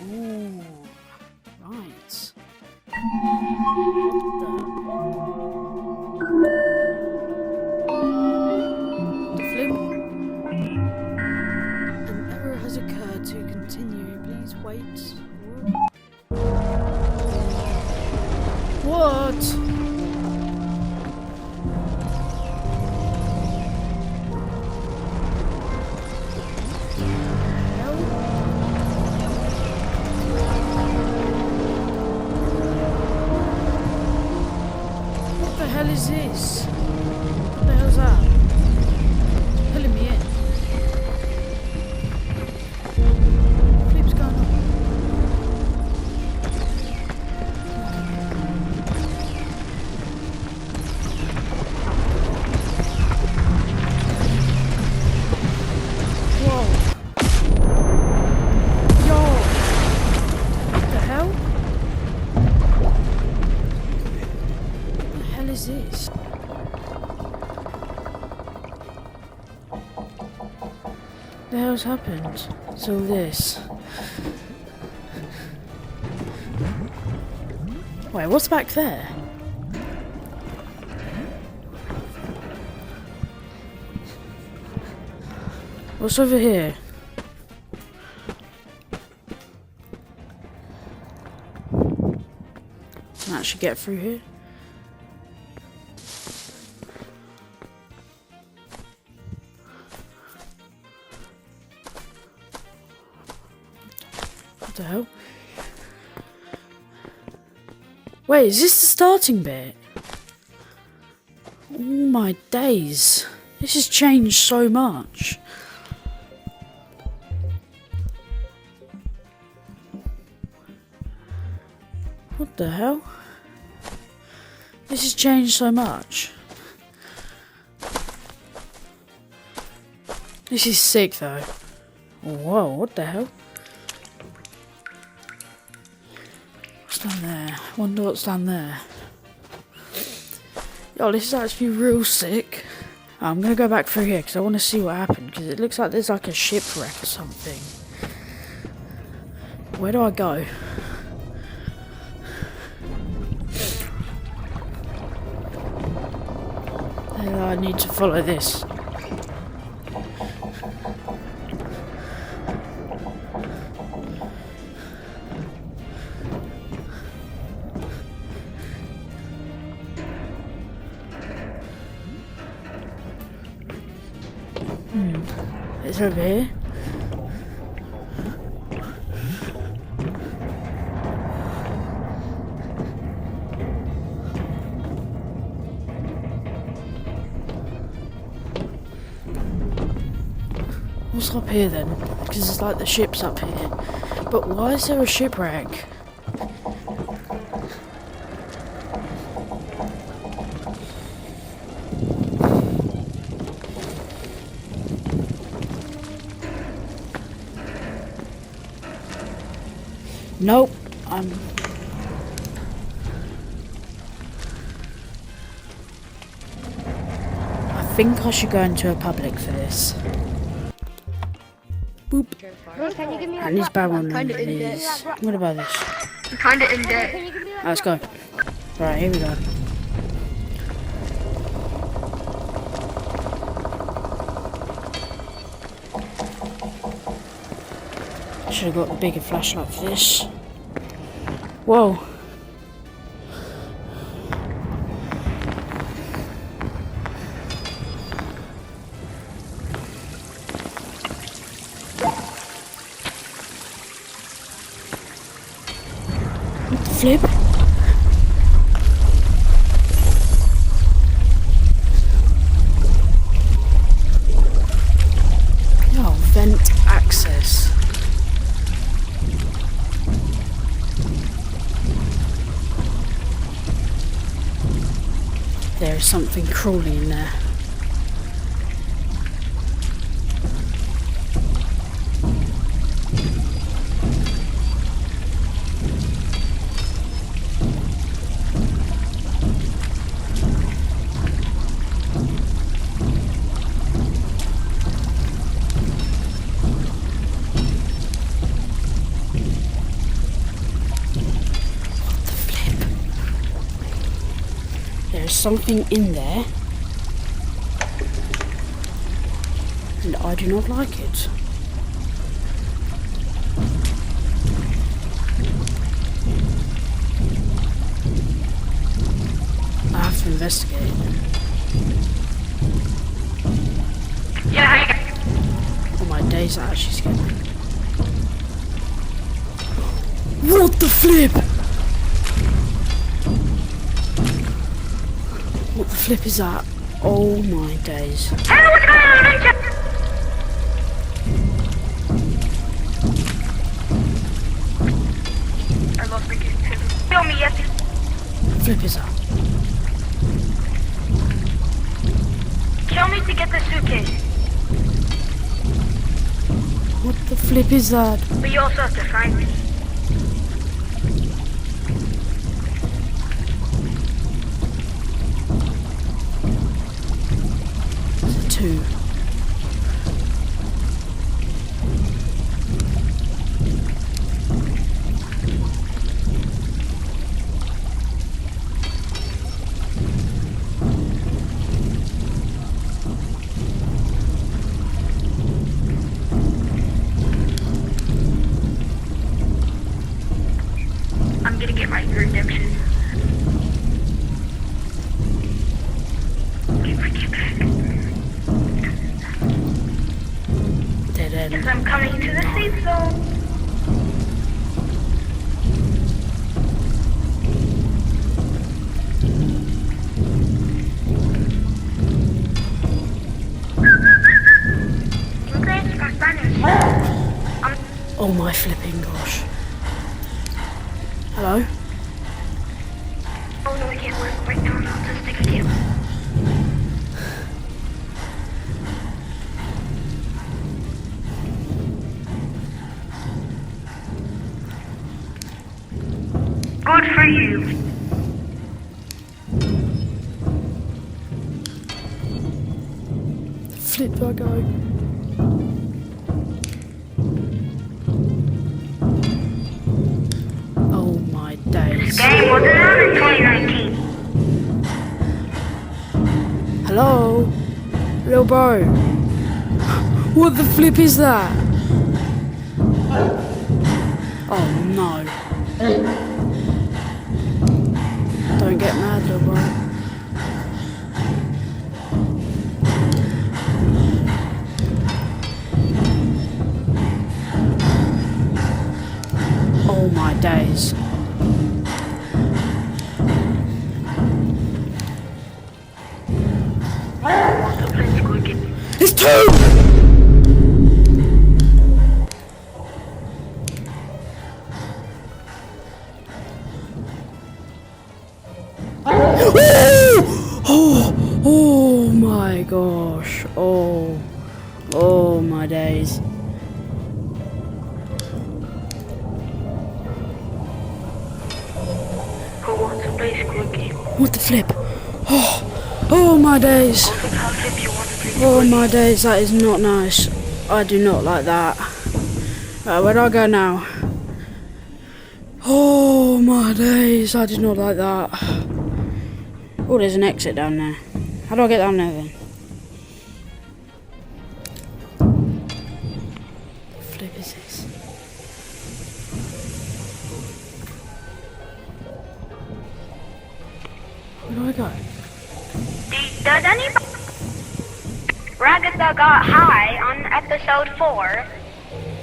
Ooh, right. The flip. An error has occurred. To continue, please wait. What? What the hell is this? What the hell's that? It's pulling me in. What flip's going on? Whoa. Yo! What the hell? What the hell is this? What the hell's happened? It's all this. Wait, what's back there? What's over here? Can I actually get through here? What the hell? Wait, is this the starting bit? Oh my days. This has changed so much. What the hell? This has changed so much. This is sick though. Whoa, what the hell? What's down there? Wonder what's down there. Yo, this is actually real sick. I'm gonna go back through here because I want to see what happened, because it looks like there's like a shipwreck or something. Where do I go? I need to follow this. It's over here. What's up here then? Because it's like the ship's up here. But why is there a shipwreck? Nope, I think I should go into a public for this. Boop. Can you give me I need to buy one of these. I'm gonna buy this. I'm kinda in debt. Let's go. Right, here we go. Should have got a bigger flashlight for this. Whoa. What the flip? Oh, vent access. There is something crawling in there. something in there. And I do not like it. I have to investigate. Yeah. Oh my days, that actually scared me. What the flip? What the flip is that? Oh my days. Hey, what's going on? I lost my kid too. Kill me, yes. What flip is that? Kill me to get the suitcase. What the flip is that? But you also have to find me. It's a 2. I'm gonna get my redemption. Get back. Dead end. Yes, I'm coming to the safe zone. English or Spanish? Oh my flipping gosh. Hello? Oh no, it can't work right now. I'll just stick it in. Good for you. Flip do I go? Oh my days. Game was out in 2019. Hello? Little bro. What the flip is that? Oh no. Don't get mad, little bro. Oh my days. It's 2! Oh my gosh. Oh my days. Who wants to play Squid Game? What the flip? Oh my days. How flip you want to play Oh my days, that is not nice. I do not like that. Right, where do I go now? Oh my days, I did not like that. Oh, there's an exit down there. How do I get down there then? What the flip is this? Where do I go? Does anybody... Ragatha got high on episode 4,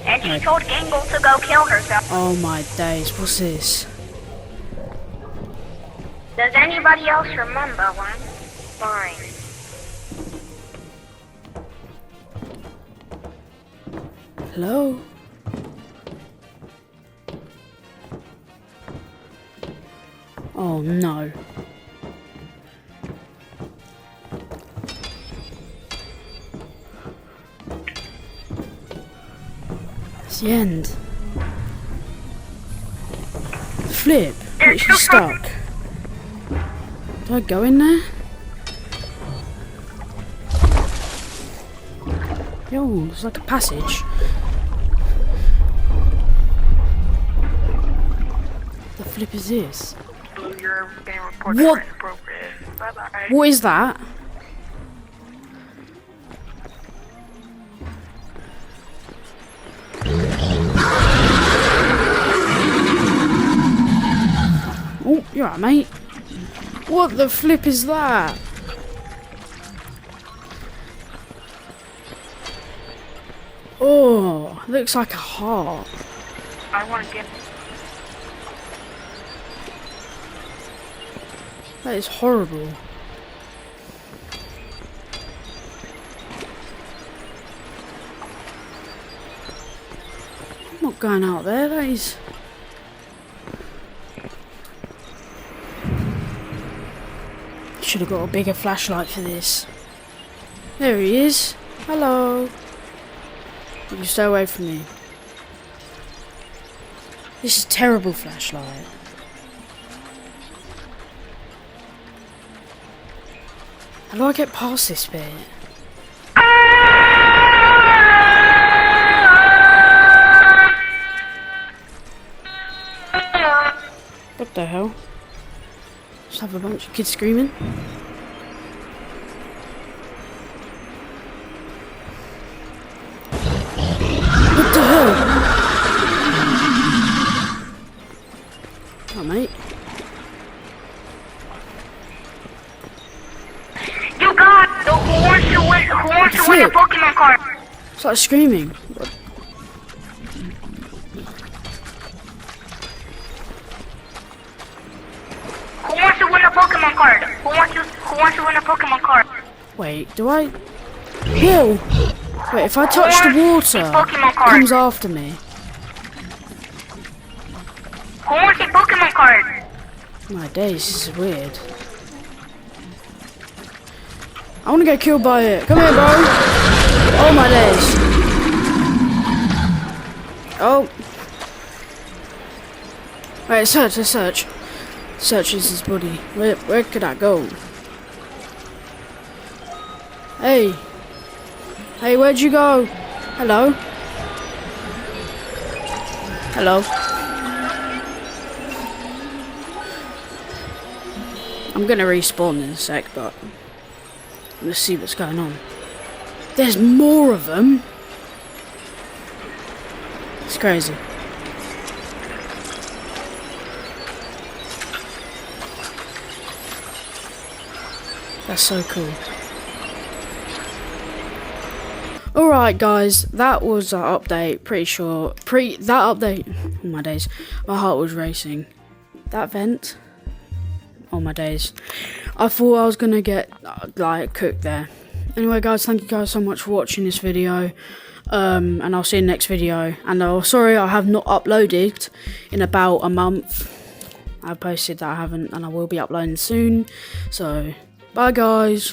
and she told Gangle to go kill herself. Oh my days, what's this? Does anybody else remember one? Fine. Hello? Oh no. It's the end. Flip. Literally stuck. Do I go in there? Yo, it's like a passage. The flip is this? you're being reported What? for inappropriate. Bye-bye. What is that? Oh, you're right, mate. What the flip is that? Oh, looks like a heart. I want to get... That is horrible. I'm not going out there, that is... Should have got a bigger flashlight for this. There he is. Hello. You stay away from me. This is a terrible flashlight. How do I get past this bit? What the hell? Just have a bunch of kids screaming. What the hell? Oh, mate. You got the who wants to win a Pokemon card? Start screaming. Who wants to win a Pokemon card? Who wants to win a Pokemon card? Wait, do I? Whoa! Wait, if I touch the water, it comes after me. Who wants a Pokemon card? My days, this is weird. I want to get killed by it. Come here, bro. Oh my days. Oh. Wait, search, let's search. Searches his body. Where could I go? Hey. Hey, where'd you go? Hello? Hello? I'm gonna respawn in a sec, but let's see what's going on. There's more of them. It's crazy. That's so cool. Alright guys, that was our update. Pretty sure that update, oh my days, my heart was racing. That vent, oh my days, I thought I was gonna get like cooked there. Anyway guys, thank you guys so much for watching this video, and I'll see you in the next video. And sorry I have not uploaded in about a month. I posted that I haven't, and I will be uploading soon. So bye guys.